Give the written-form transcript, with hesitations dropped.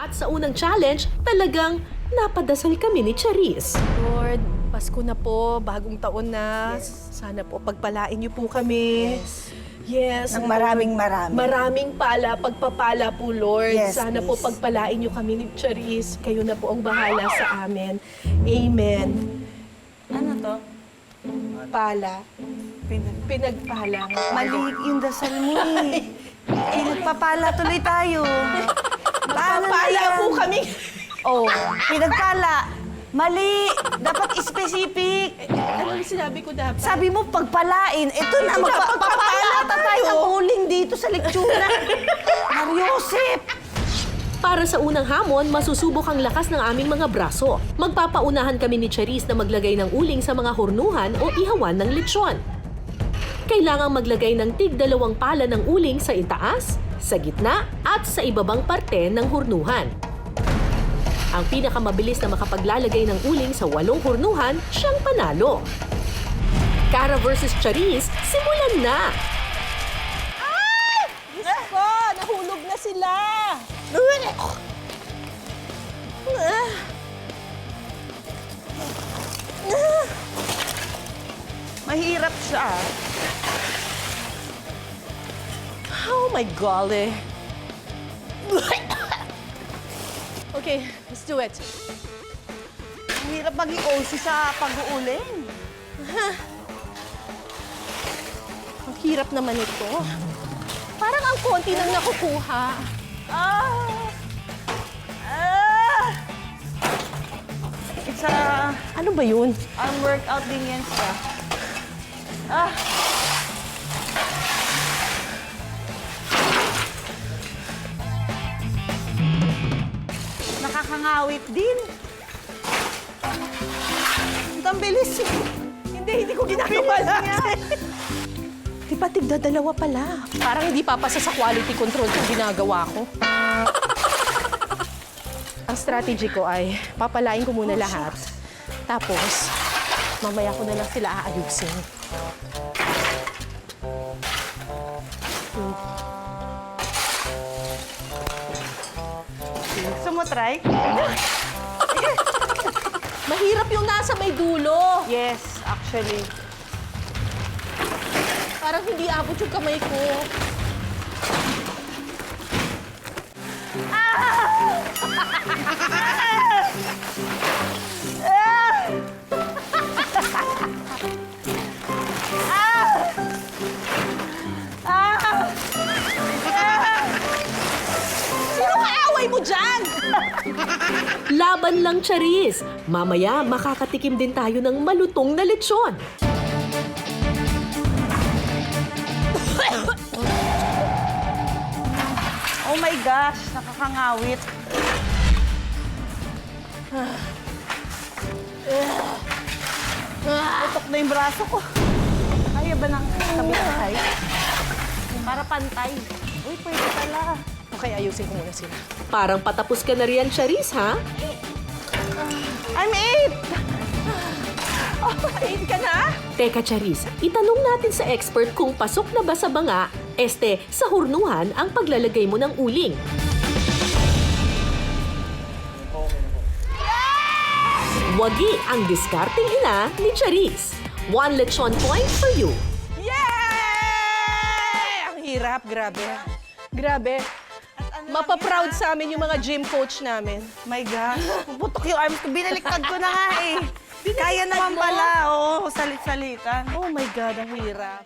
At sa unang challenge, talagang napadasal kami ni Charis. Lord, Pasko na po, bagong taon na. Yes. Sana po pagpalain niyo po kami. Yes. Ng Lord. maraming. Maraming pagpapala po, Lord. Yes, Sana po please. pagpalain niyo kami ni Charis. Kayo na po ang bahala sa amin. Amen. Ano to? Pala. Pinagpala. Mali yung dasal mo eh. Pinagpapala tuloy tayo. Paano na Pala yan? po kami. Oh, pinagpala. Mali. Dapat specific. Ano yung sinabi ko dapat? Sabi mo pagpalain. Ito na, magpapala tayo ng uling dito sa lektsura. Mariosep! Para sa unang hamon, masusubok ang lakas ng aming mga braso. Magpapaunahan kami ni Charis na maglagay ng uling sa mga hornuhan o ihawan ng lechon. Kailangang maglagay ng tig-2 pala ng uling sa itaas, sa gitna at sa ibabang parte ng hornuhan. Ang pinakamabilis na makapaglalagay ng uling sa 8 hornuhan, siyang panalo. Cara versus Charis, simulan na! Diyos ko, nahulog na sila. Mahirap siya. Oh my golly. Okay, let's do it. Mahirap maging OC sa pag-uuling. Ang hirap naman ito. Parang ang konti nang nakukuha. It's a Ano ba yun? arm workout din yan siya. Nakakangawit din. Ang bilis. Hindi ko ginagawa lahat. Di ba tigda-2 pala? Parang hindi papasa sa quality control yung ginagawa ko. Ang strategy ko ay papalain ko muna lahat. Tapos, mamaya ko na lang sila aayusin. Gusto mo try? Mahirap yung nasa may dulo. Yes, actually. Parang hindi abot yung kamay ko. Sino kaaway mo dyan? Laban lang, Charis! Mamaya, makakatikim din tayo ng malutong na lechon. Oh my gosh, nakakangawit. Putok na yung braso ko. Kaya ba ng sabitay? Para pantay. Uy, pwede pala. Okay, ayusin ko muna sila. Parang patapos ka na riyan, Charis, ha? I'm 8! Oh, 8 ka na? Teka, Charis, itanong natin sa expert kung pasok na ba sa banga, sa hurnuhan ang paglalagay mo ng uling. Wagi ang diskarting ina ni Charis. 1 lechon point for you. Yay! Ang hirap, grabe. Grabe. Mapaproud sa amin yung mga gym coach namin. My gosh, puputok yung arms ko. Binaliktad ko na nga eh. Kaya naman mo? pala, oo. Salit-salitan. Oh my God, ang hirap.